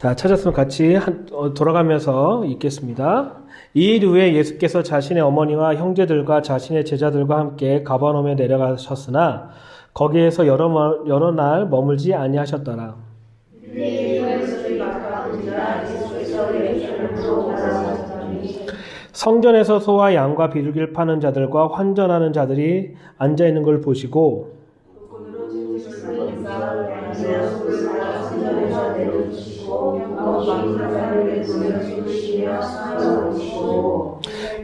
자, 찾았으면 같이 돌아가면서 읽겠습니다. 이일 후에 예수께서 자신의 어머니와 형제들과 자신의 제자들과 함께 가버나움에 내려가셨으나 거기에서 여러 날 머물지 아니하셨더라. 성전에서 소와 양과 비둘기를 파는 자들과 환전하는 자들이 앉아 있는 걸 보시고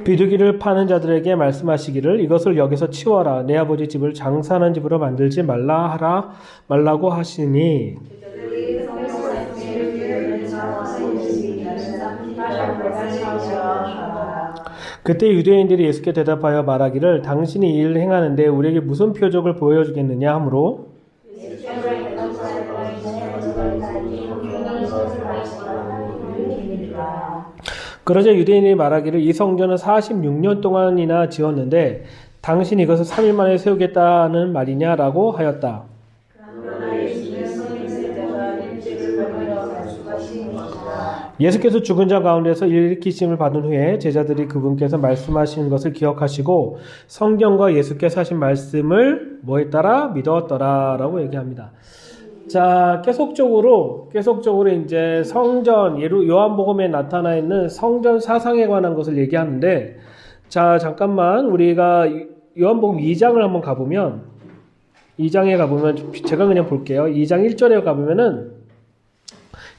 비둘기를 파는 자들에게 말씀하시기를 이것을 여기서 치워라. 내 아버지 집을 장사하는 집으로 만들지 말라고 하시니 그때 유대인들이 예수께 대답하여 말하기를 당신이 이 일을 행하는데 우리에게 무슨 표적을 보여주겠느냐 하므로 그러자 유대인이 말하기를 이 성전은 46년 동안이나 지었는데 당신이 이것을 3일 만에 세우겠다는 말이냐라고 하였다. 예수께서 죽은 자 가운데서 일으키심을 받은 후에 제자들이 그분께서 말씀하신 것을 기억하시고 성경과 예수께서 하신 말씀을 뭐에 따라 믿었더라라고 얘기합니다. 자, 계속적으로 이제 성전, 요한복음에 나타나 있는 성전 사상에 관한 것을 얘기하는데, 자, 잠깐만, 우리가 요한복음 2장을 한번 가보면, 2장에 가보면, 제가 그냥 볼게요. 2장 1절에 가보면은,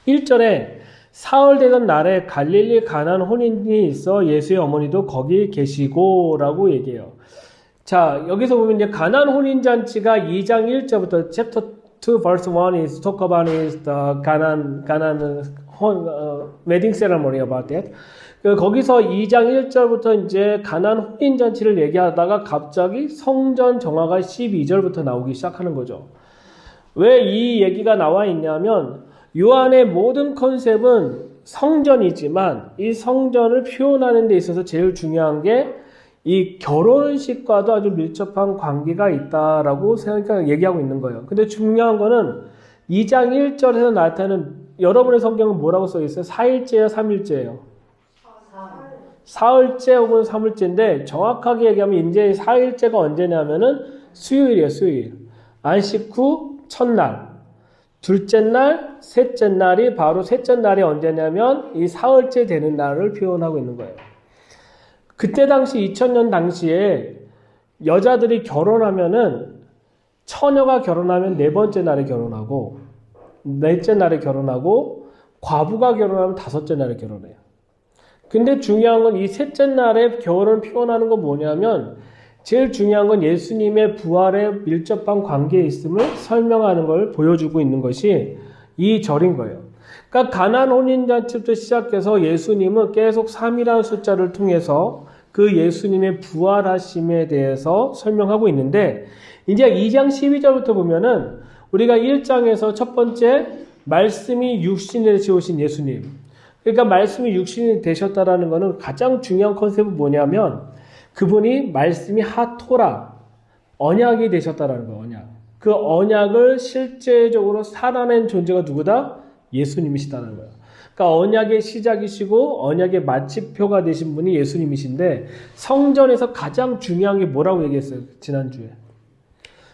1절에 사흘 되던 날에 갈릴리 가나안 혼인이 있어 예수의 어머니도 거기 계시고라고 얘기해요. 자, 여기서 보면 이제 가나안 혼인잔치가 2장 1절부터 chapter 2 verse 1 is talk about is the Canaan wedding ceremony about that. 거기서 2장 1절부터 이제 가나안 혼인 잔치를 얘기하다가 갑자기 성전 정화가 12절부터 나오기 시작하는 거죠. 왜 이 얘기가 나와 있냐면 요한의 모든 컨셉은 성전이지만 이 성전을 표현하는 데 있어서 제일 중요한 게 이 결혼식과도 아주 밀접한 관계가 있다라고 얘기하고 있는 거예요. 근데 중요한 거는 2장 1절에서 나타나는 여러분의 성경은 뭐라고 써 있어요? 4일째예요, 3일째예요? 사흘째 혹은 3일째인데 정확하게 얘기하면 이제 4일째가 언제냐면은 수요일이에요, 수요일. 안식 후 첫날. 둘째 날, 셋째 날이 바로 셋째 날이 언제냐면 이 사흘째 되는 날을 표현하고 있는 거예요. 그때 당시 2000년 당시에 여자들이 결혼하면은 처녀가 결혼하면 네 번째 날에 결혼하고 넷째 날에 결혼하고 과부가 결혼하면 다섯째 날에 결혼해요. 근데 중요한 건 이 셋째 날에 결혼을 표현하는 건 뭐냐면 제일 중요한 건 예수님의 부활에 밀접한 관계에 있음을 설명하는 걸 보여주고 있는 것이 이 절인 거예요. 그러니까 가나안 혼인잔치부터 시작해서 예수님은 계속 3이라는 숫자를 통해서 그 예수님의 부활하심에 대해서 설명하고 있는데 이제 2장 12절부터 보면은 우리가 1장에서 첫 번째 말씀이 육신이 되셔오신 예수님. 그러니까 말씀이 육신이 되셨다라는 것은 가장 중요한 컨셉은 뭐냐면 그분이 말씀이 하토라, 언약이 되셨다라는 거예요. 언약. 그 언약을 실제적으로 살아낸 존재가 누구다? 예수님이시다는 거예요. 그러니까 언약의 시작이시고 언약의 마침표가 되신 분이 예수님이신데 성전에서 가장 중요한 게 뭐라고 얘기했어요? 지난주에.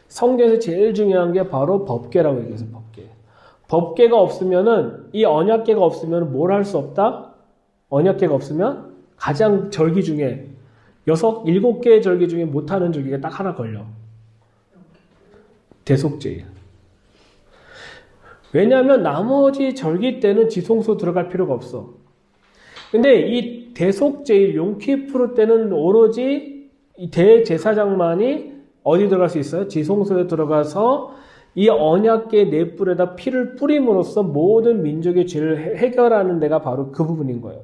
성전에서 제일 중요한 게 바로 법궤라고 얘기했어요. 법궤. 법궤가 없으면은 이 언약궤가 없으면 뭘 할 수 없다? 언약궤가 없으면 가장 절기 중에 7개의 절기 중에 못하는 절기가 딱 하나 걸려. 대속죄일. 왜냐하면 나머지 절기 때는 지성소 들어갈 필요가 없어. 근데 이 대속죄일 용키푸르 때는 오로지 이 대제사장만이 어디 들어갈 수 있어요? 지성소에 들어가서 이 언약궤 넷불에다 피를 뿌림으로써 모든 민족의 죄를 해결하는 데가 바로 그 부분인 거예요.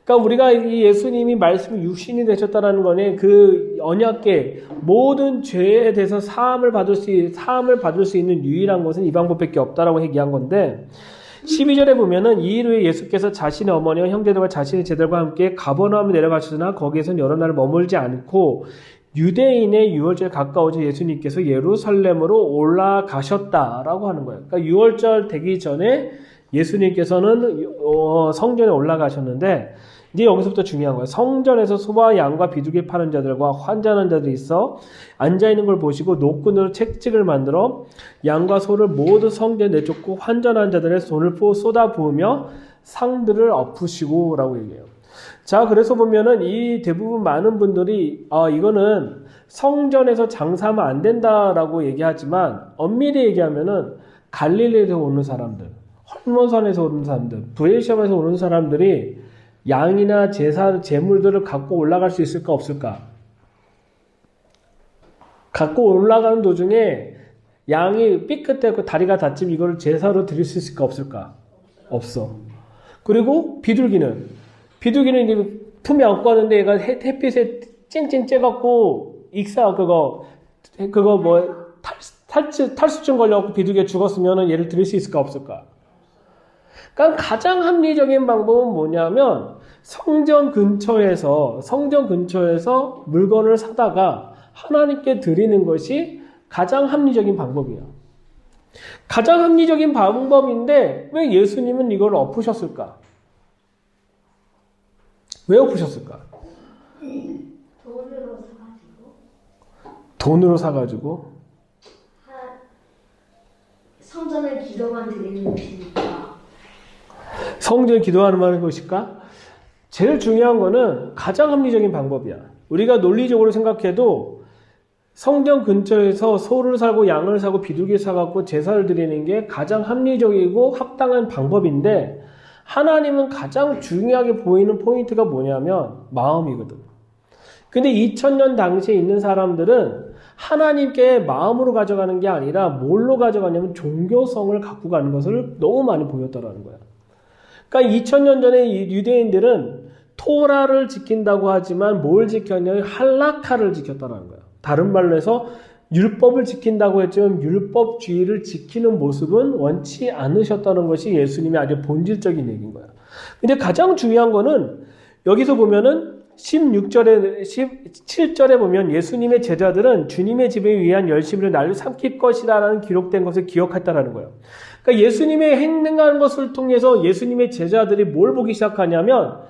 그러니까 우리가 이 예수님이 말씀이 육신이 되셨다라는 거는 그 언약궤 모든 죄에 대해서 사함을 받을 수 있는 유일한 것은 이 방법밖에 없다라고 얘기한 건데 12절에 보면은 이 일 후에 예수께서 자신의 어머니와 형제들과 자신의 제자들과 함께 가버나움에 내려가셨으나 거기에서는 여러 날 머물지 않고 유대인의 유월절에 가까워져 예수님께서 예루살렘으로 올라가셨다라고 하는 거예요. 그러니까 유월절 되기 전에 예수님께서는 성전에 올라가셨는데 이제 여기서부터 중요한 거예요. 성전에서 소와 양과 비둘기 파는 자들과 환전하는 자들이 있어 앉아있는 걸 보시고 노끈으로 채찍을 만들어 양과 소를 모두 성전에 내쫓고 환전하는 자들의 손을 쏟아 부으며 상들을 엎으시고 라고 얘기해요. 자, 그래서 보면은 이 대부분 많은 분들이 이거는 성전에서 장사하면 안 된다라고 얘기하지만 엄밀히 얘기하면은 갈릴리에서 오는 사람들, 헐몬산에서 오는 사람들, 브레시아에서 오는 사람들이 양이나 제물들을 갖고 올라갈 수 있을까 없을까? 갖고 올라가는 도중에 양이 삐끗대고 다리가 다치면 이걸 제사로 드릴 수 있을까 없을까? 없어. 그리고 비둘기는 이제 품에 안고 왔는데 얘가 햇빛에 쨍쨍 쬐갖고 탈수증 걸려갖고 비둘기가 죽었으면 얘를 드릴 수 있을까 없을까? 그러니까 가장 합리적인 방법은 뭐냐면 성전 근처에서 물건을 사다가 하나님께 드리는 것이 가장 합리적인 방법이야. 가장 합리적인 방법인데 왜 예수님은 이걸 엎으셨을까? 왜 엎으셨을까? 돈으로 사가지고 성전에 기도만 드리는 것이니까. 성전에 기도하는 것일까? 제일 중요한 거는 가장 합리적인 방법이야. 우리가 논리적으로 생각해도 성전 근처에서 소를 사고 양을 사고 비둘기 사갖고 제사를 드리는 게 가장 합리적이고 합당한 방법인데 하나님은 가장 중요하게 보이는 포인트가 뭐냐면 마음이거든. 근데 2000년 당시에 있는 사람들은 하나님께 마음으로 가져가는 게 아니라 뭘로 가져가냐면 종교성을 갖고 가는 것을 너무 많이 보였다라는 거야. 그러니까 2000년 전에 유대인들은 토라를 지킨다고 하지만 뭘 지켰냐면 할라카를 지켰다는 거야. 다른 말로 해서 율법을 지킨다고 했지만 율법주의를 지키는 모습은 원치 않으셨다는 것이 예수님의 아주 본질적인 얘기인 거야. 근데 가장 중요한 거는 여기서 보면은 17절에 보면 예수님의 제자들은 주님의 집에 위한 열심을 날로 삼킬 것이라는 기록된 것을 기억했다라는 거예요. 그러니까 예수님의 행동하는 것을 통해서 예수님의 제자들이 뭘 보기 시작하냐면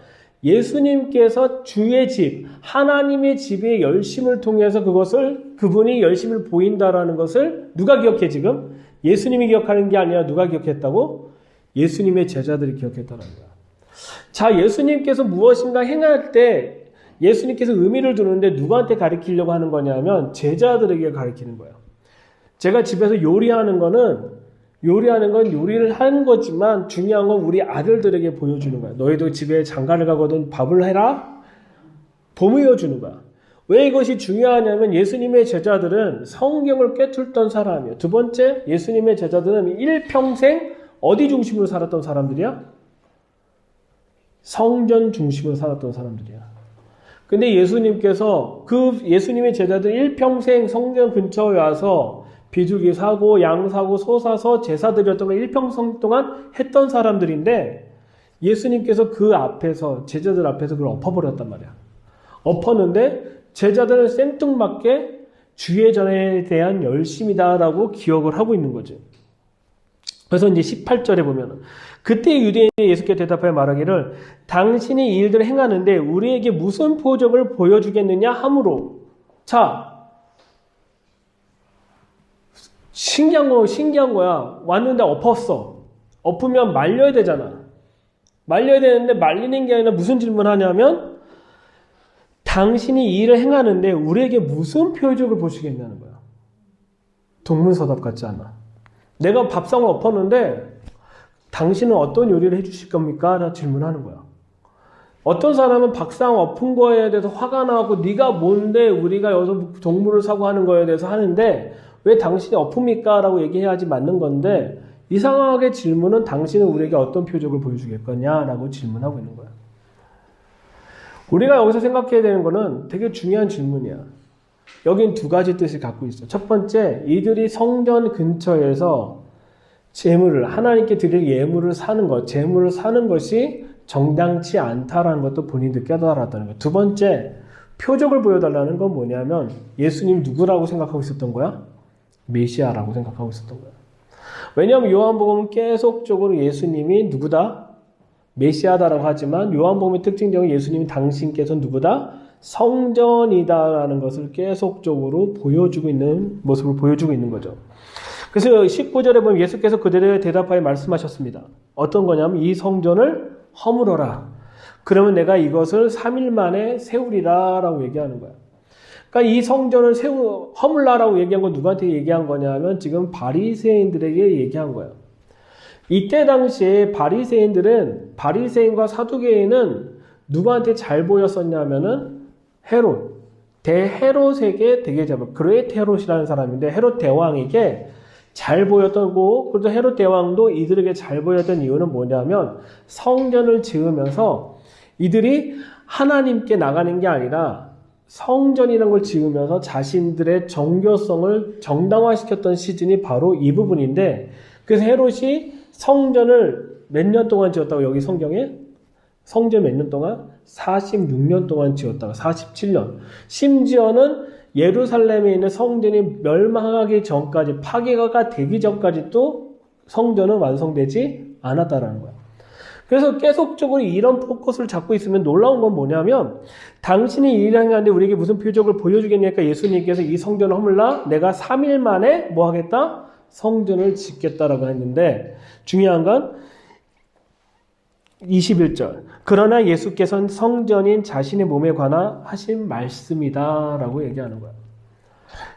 예수님께서 주의 집, 하나님의 집의 열심을 통해서 그분이 열심을 보인다라는 것을 누가 기억해 지금? 예수님이 기억하는 게 아니라 누가 기억했다고? 예수님의 제자들이 기억했다는 거야. 자, 예수님께서 무엇인가 행할 때 예수님께서 의미를 두는데 누구한테 가르치려고 하는 거냐면 제자들에게 가르치는 거예요. 제가 집에서 요리하는 건 요리를 하는 거지만 중요한 건 우리 아들들에게 보여주는 거야. 너희도 집에 장가를 가거든 밥을 해라? 보여주는 거야. 왜 이것이 중요하냐면 예수님의 제자들은 성경을 꿰뚫던 사람이에요. 두 번째, 예수님의 제자들은 일평생 어디 중심으로 살았던 사람들이야? 성전 중심으로 살았던 사람들이야. 근데 예수님께서 예수님의 제자들 일평생 성전 근처에 와서 비둘기 사고 양 사고 소 사서 제사 드렸던 걸 일평생 동안 했던 사람들인데 예수님께서 그 앞에서 제자들 앞에서 그걸 엎어버렸단 말이야. 엎었는데 제자들은 생뚱맞게 주의 전에 대한 열심이다라고 기억을 하고 있는 거죠. 그래서 이제 18절에 보면 그때 유대인이 예수께 대답하여 말하기를 당신이 이 일들을 행하는데 우리에게 무슨 표적을 보여주겠느냐 하므로. 자, 신기한 거야. 왔는데 엎었어. 엎으면 말려야 되잖아. 말려야 되는데 말리는 게 아니라 무슨 질문하냐면 당신이 이 일을 행하는데 우리에게 무슨 표적을 보시겠냐는 거야. 동문서답 같지 않아. 내가 밥상을 엎었는데 당신은 어떤 요리를 해주실 겁니까? 라고 질문하는 거야. 어떤 사람은 밥상 엎은 거에 대해서 화가 나고 네가 뭔데 우리가 여기서 동물을 사고 하는 거에 대해서 하는데 왜 당신이 엎습니까? 라고 얘기해야지 맞는 건데 이상하게 질문은 당신은 우리에게 어떤 표적을 보여주겠거냐? 라고 질문하고 있는 거야. 우리가 여기서 생각해야 되는 거는 되게 중요한 질문이야. 여긴 두 가지 뜻을 갖고 있어. 첫 번째, 이들이 성전 근처에서 하나님께 드릴 예물을 사는 것, 제물을 사는 것이 정당치 않다라는 것도 본인들 깨달았다는 것. 두 번째, 표적을 보여달라는 건 뭐냐면 예수님 누구라고 생각하고 있었던 거야? 메시아라고 생각하고 있었던 거야. 왜냐하면 요한복음은 계속적으로 예수님이 누구다? 메시아다라고 하지만 요한복음의 특징적인 예수님이 당신께서 누구다? 성전이다라는 것을 계속적으로 보여주고 있는 모습을 보여주고 있는 거죠. 그래서 19절에 보면 예수께서 그들에게 대답하여 말씀하셨습니다. 어떤 거냐면 이 성전을 허물어라. 그러면 내가 이것을 3일 만에 세우리라 라고 얘기하는 거야. 그러니까 이 성전을 허물라라고 얘기한 건 누구한테 얘기한 거냐면 지금 바리새인들에게 얘기한 거예요. 이때 당시에 바리새인과 사두개인은 누구한테 잘 보였었냐면은 헤롯, 대헤롯에게 되게 잘 보였어요. 그레이트 헤롯이라는 사람인데 헤롯 대왕에게 잘 보였고, 그래도 헤롯 대왕도 이들에게 잘 보였던 이유는 뭐냐면 성전을 지으면서 이들이 하나님께 나가는 게 아니라 성전이라는 걸 지으면서 자신들의 정교성을 정당화시켰던 시즌이 바로 이 부분인데, 그래서 헤롯이 성전을 몇 년 동안 지었다고 여기 성경에? 성전 몇 년 동안? 46년 동안 지었다가 47년. 심지어는 예루살렘에 있는 성전이 멸망하기 전까지, 파괴가 되기 전까지 또 성전은 완성되지 않았다라는 거야. 그래서 계속적으로 이런 포커스를 잡고 있으면 놀라운 건 뭐냐면 당신이 일을 하는데 우리에게 무슨 표적을 보여주겠냐니까 예수님께서 이 성전을 허물라 내가 3일 만에 뭐 하겠다? 성전을 짓겠다라고 했는데 중요한 건 21절. 그러나 예수께서는 성전인 자신의 몸에 관한 하신 말씀이다 라고 얘기하는 거야.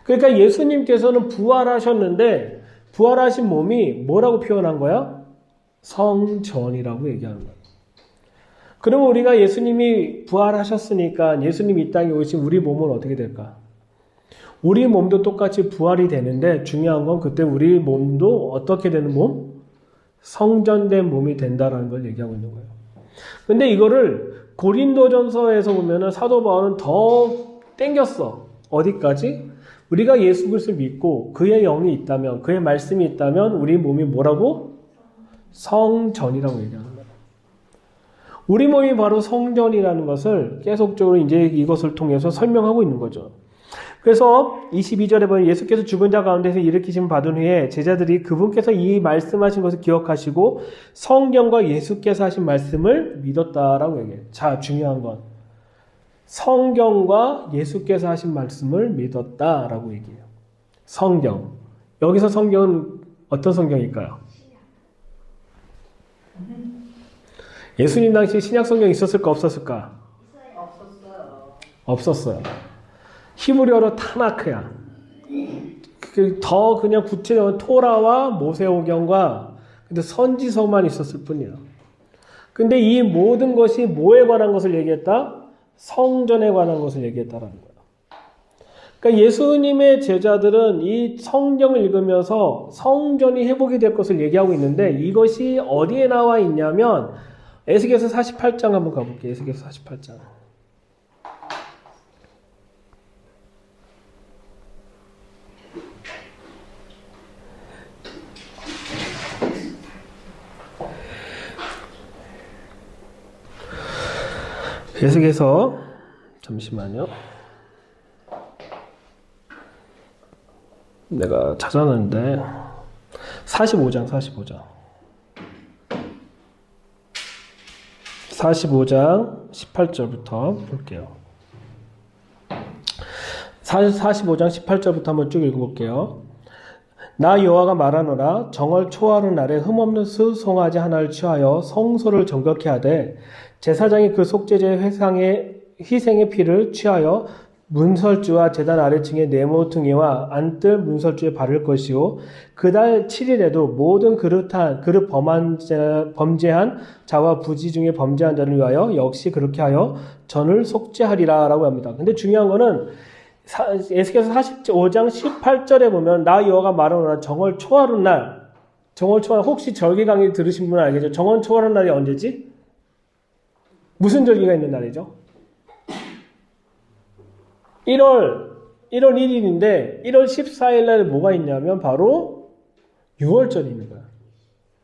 그러니까 예수님께서는 부활하셨는데 부활하신 몸이 뭐라고 표현한 거야? 성전이라고 얘기하는 거야. 그러면 우리가 예수님이 부활하셨으니까 예수님이 이 땅에 오신 우리 몸은 어떻게 될까? 우리 몸도 똑같이 부활이 되는데 중요한 건 그때 우리 몸도 어떻게 되는 몸? 성전된 몸이 된다라는 걸 얘기하고 있는 거예요. 근데 이거를 고린도전서에서 보면은 사도 바울은 더 땡겼어. 어디까지? 우리가 예수 그리스도를 믿고 그의 영이 있다면, 그의 말씀이 있다면 우리 몸이 뭐라고? 성전이라고 얘기하는 거예요. 우리 몸이 바로 성전이라는 것을 계속적으로 이제 이것을 통해서 설명하고 있는 거죠. 그래서 22절에 보면 예수께서 죽은 자 가운데서 일으키심 받은 후에 제자들이 그분께서 이 말씀하신 것을 기억하시고 성경과 예수께서 하신 말씀을 믿었다라고 얘기해요. 자, 중요한 건 성경과 예수께서 하신 말씀을 믿었다라고 얘기해요. 성경. 여기서 성경은 어떤 성경일까요? 예수님 당시 신약 성경 있었을까 없었을까? 없었어요. 히브리어로 타나크야. 더 그냥 구체적인 토라와 모세오경과 근데 선지서만 있었을 뿐이야. 근데 이 모든 것이 뭐에 관한 것을 얘기했다? 성전에 관한 것을 얘기했다라는 거야. 그러니까 예수님의 제자들은 이 성경을 읽으면서 성전이 회복이 될 것을 얘기하고 있는데 이것이 어디에 나와 있냐면 에스겔서 48장 한번 가볼게요. 에스겔서 48장. 에스겔서 잠시만요. 내가 찾아놨는데 45장 18절부터 볼게요. 45장 18절부터 한번 쭉 읽어볼게요. 나 여호와가 말하노라 정월 초하루 날에 흠없는 수송아지 하나를 취하여 성소를 정결케 하되 제사장이 그 속죄제 희생의 피를 취하여 문설주와 제단 아래층의 네모퉁이와 안뜰 문설주에 바를 것이요 그달 7일에도 모든 그릇 범죄한 자와 부지 중에 범죄한 자를 위하여 역시 그렇게 하여 전을 속죄하리라 라고 합니다. 근데 중요한 거는 에스겔서 45장 18절에 보면 나 여호와가 말하노라 정월 초하루 날 혹시 절기 강의 들으신 분은 알겠죠? 정월 초하루 날이 언제지? 무슨 절기가 있는 날이죠? 1월 1일인데 1월 14일 날 뭐가 있냐면 바로 6월절이 있는 거야.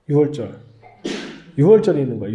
6월절이 있는 거야.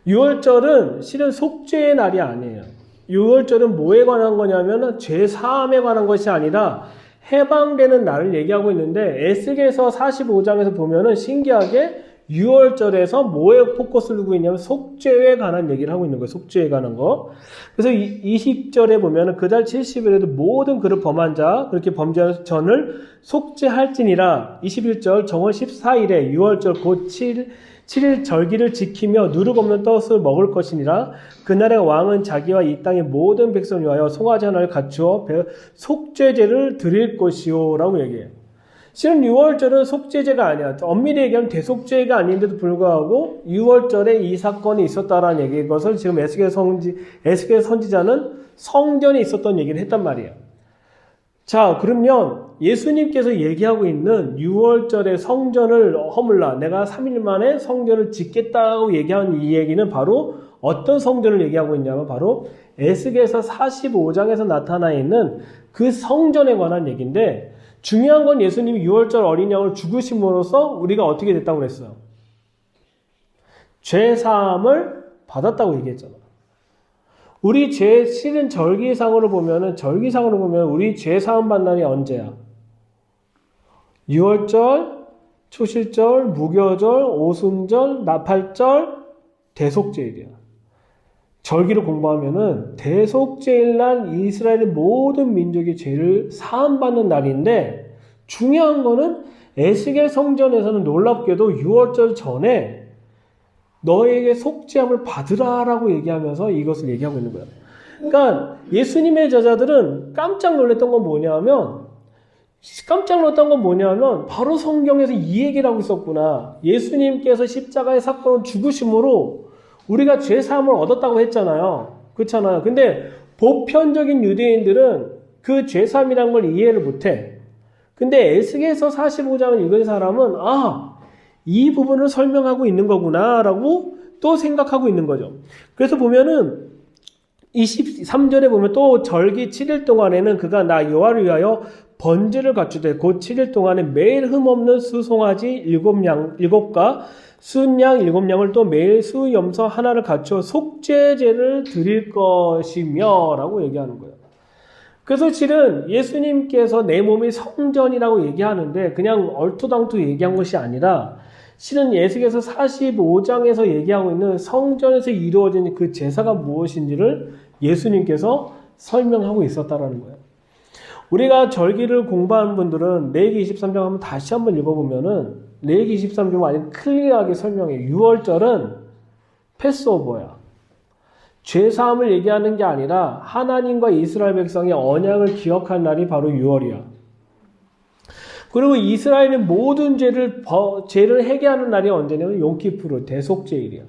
6월절은 실은 속죄의 날이 아니에요. 6월절은 뭐에 관한 거냐면 죄 사함에 관한 것이 아니라 해방되는 날을 얘기하고 있는데 에스겔서 45장에서 보면은 신기하게 6월절에서 뭐에 포커스를 두고 있냐면 속죄에 관한 얘기를 하고 있는 거예요. 속죄에 관한 거. 그래서 20절에 보면은 그달 70일에도 모든 그를 범한 자 그렇게 범죄한 전을 속죄할지니라. 21절 정월 14일에 6월절 곧 7일 절기를 지키며 누룩 없는 떡을 먹을 것이니라. 그날의 왕은 자기와 이 땅의 모든 백성을 위하여 송아지 하나를 갖추어 속죄제를 드릴 것이요 라고 얘기해요. 실은 6월절은 속죄제가 아니야. 엄밀히 얘기하면 대속죄가 아닌데도 불구하고 6월절에 이 사건이 있었다라는 얘기인 것을 지금 에스겔 선지자는 성전에 있었던 얘기를 했단 말이에요. 자, 그러면 예수님께서 얘기하고 있는 6월절에 성전을 허물라. 내가 3일 만에 성전을 짓겠다고 얘기한 이 얘기는 바로 어떤 성전을 얘기하고 있냐면 바로 에스겔서 45장에서 나타나 있는 그 성전에 관한 얘기인데 중요한 건 예수님이 6월절 어린 양을 죽으심으로써 우리가 어떻게 됐다고 그랬어요? 죄 사함을 받았다고 얘기했잖아. 우리 죄 실은 절기상으로 보면 우리 죄 사함 받는 날이 언제야? 6월절, 초실절, 무교절, 오순절, 나팔절, 대속죄일이야. 절기를 공부하면은 대속죄일 날 이스라엘의 모든 민족의 죄를 사함받는 날인데 중요한 거는 에스겔 성전에서는 놀랍게도 6월절 전에 너에게 속죄함을 받으라라고 얘기하면서 이것을 얘기하고 있는 거야. 그러니까 예수님의 제자들은 깜짝 놀랐던 건 뭐냐면 바로 성경에서 이 얘기를 하고 있었구나. 예수님께서 십자가의 사건을 죽으심으로 우리가 죄사함을 얻었다고 했잖아요. 그렇잖아요. 근데 보편적인 유대인들은 그 죄사함이라는 걸 이해를 못해. 근데 에스겔서 45장을 읽은 사람은 이 부분을 설명하고 있는 거구나라고 또 생각하고 있는 거죠. 그래서 보면은 23절에 보면 또 절기 7일 동안에는 그가 나 여호와를 위하여 번제를 갖추되 곧 7일 동안에 매일 흠없는 수송아지 7과 순양 7양을 또 매일 수염소 하나를 갖추어 속죄제를 드릴 것이며 라고 얘기하는 거예요. 그래서 실은 예수님께서 내 몸이 성전이라고 얘기하는데 그냥 얼토당토 얘기한 것이 아니라 실은 예수께서 45장에서 얘기하고 있는 성전에서 이루어진 그 제사가 무엇인지를 예수님께서 설명하고 있었다라는 거예요. 우리가 절기를 공부하는 분들은 레위기 23장 한번 다시 한번 읽어보면은 레위기 23장 아주 클리어하게 설명해. 6월절은 패스오버야. 죄사함을 얘기하는 게 아니라 하나님과 이스라엘 백성의 언약을 기억한 날이 바로 6월이야. 그리고 이스라엘의 모든 죄를 회개하는 날이 언제냐면 용키푸르 대속죄일이야.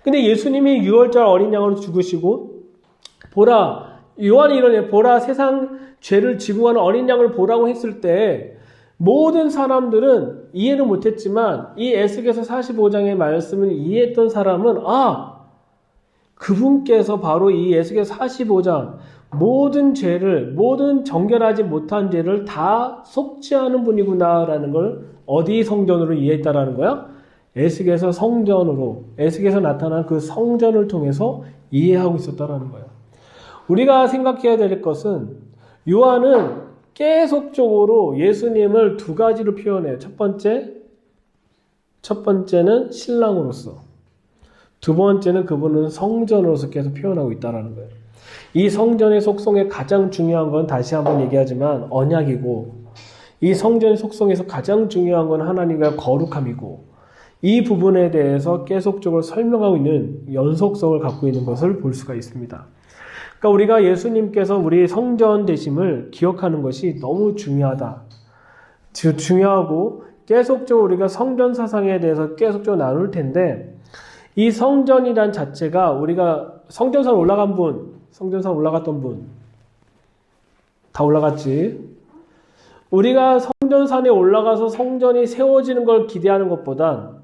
근데 예수님이 6월절 어린 양으로 죽으시고 보라 요한이 이러네. 보라 세상 죄를 지고 가는 어린 양을 보라고 했을 때 모든 사람들은 이해를 못했지만 이 에스겔서 45장의 말씀을 이해했던 사람은 그분께서 바로 이 에스겔 45장 모든 정결하지 못한 죄를 다 속죄하는 분이구나라는 걸 어디 성전으로 이해했다라는 거야? 에스겔서 성전으로, 에스겔에서 나타난 그 성전을 통해서 이해하고 있었다라는 거예요. 우리가 생각해야 될 것은 요한은 계속적으로 예수님을 두 가지로 표현해요. 첫 번째는 신랑으로서, 두 번째는 그분은 성전으로서 계속 표현하고 있다는 거예요. 이 성전의 속성에 가장 중요한 건 다시 한번 얘기하지만 언약이고, 이 성전의 속성에서 가장 중요한 건 하나님과 거룩함이고, 이 부분에 대해서 계속적으로 설명하고 있는 연속성을 갖고 있는 것을 볼 수가 있습니다. 그러니까 우리가 예수님께서 우리 성전 되심을 기억하는 것이 너무 중요하다. 중요하고 계속적으로 우리가 성전 사상에 대해서 계속적으로 나눌 텐데 이 성전이란 자체가 우리가 성전산 올라갔던 분 다 올라갔지. 우리가 성전산에 올라가서 성전이 세워지는 걸 기대하는 것보단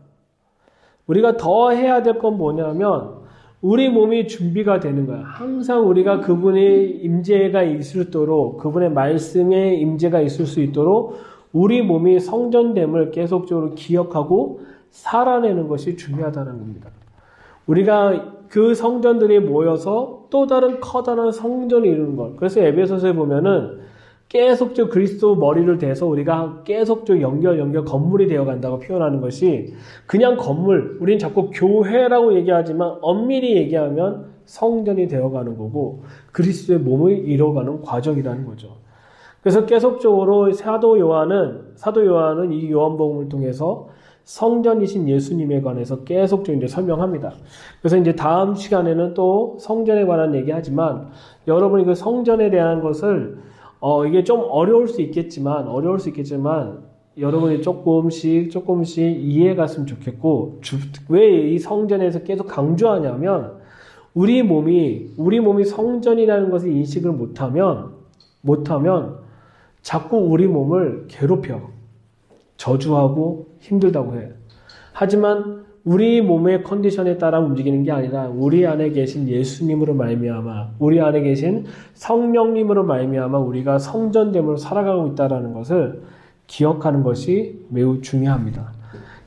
우리가 더 해야 될 건 뭐냐면 우리 몸이 준비가 되는 거야. 항상 우리가 그분의 임재가 있을 수 있도록, 그분의 말씀의 임재가 있을 수 있도록 우리 몸이 성전됨을 계속적으로 기억하고 살아내는 것이 중요하다는 겁니다. 우리가 그 성전들이 모여서 또 다른 커다란 성전을 이루는 것. 그래서 에베소서에 보면은 계속적 그리스도 머리를 대서 우리가 계속적 연결 건물이 되어 간다고 표현하는 것이 그냥 건물, 우린 자꾸 교회라고 얘기하지만 엄밀히 얘기하면 성전이 되어가는 거고 그리스도의 몸을 이뤄가는 과정이라는 거죠. 그래서 계속적으로 사도 요한은 이 요한복음을 통해서 성전이신 예수님에 관해서 계속적으로 이제 설명합니다. 그래서 이제 다음 시간에는 또 성전에 관한 얘기하지만 여러분이 그 성전에 대한 것을 이게 좀 어려울 수 있겠지만 여러분이 조금씩 이해해 갔으면 좋겠고 왜 이 성전에서 계속 강조하냐면 우리 몸이 성전이라는 것을 인식을 못하면 자꾸 우리 몸을 괴롭혀 저주하고 힘들다고 해. 하지만 우리 몸의 컨디션에 따라 움직이는 게 아니라 우리 안에 계신 예수님으로 말미암아 우리 안에 계신 성령님으로 말미암아 우리가 성전됨으로 살아가고 있다는 것을 기억하는 것이 매우 중요합니다.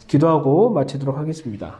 기도하고 마치도록 하겠습니다.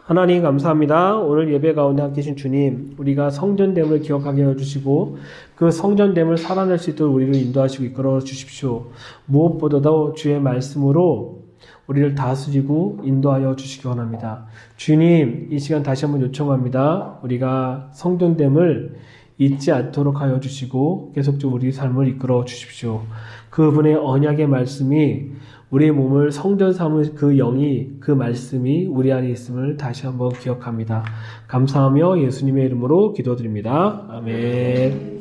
하나님 감사합니다. 오늘 예배 가운데 함께 계신 주님, 우리가 성전됨을 기억하게 해주시고 그 성전됨을 살아낼 수 있도록 우리를 인도하시고 이끌어 주십시오. 무엇보다도 주의 말씀으로 우리를 다스리고 인도하여 주시기 원합니다. 주님, 이 시간 다시 한번 요청합니다. 우리가 성전됨을 잊지 않도록 하여 주시고 계속적으로 우리 삶을 이끌어 주십시오. 그분의 언약의 말씀이 우리의 몸을 성전 삼을 그 영이, 그 말씀이 우리 안에 있음을 다시 한번 기억합니다. 감사하며 예수님의 이름으로 기도드립니다. 아멘.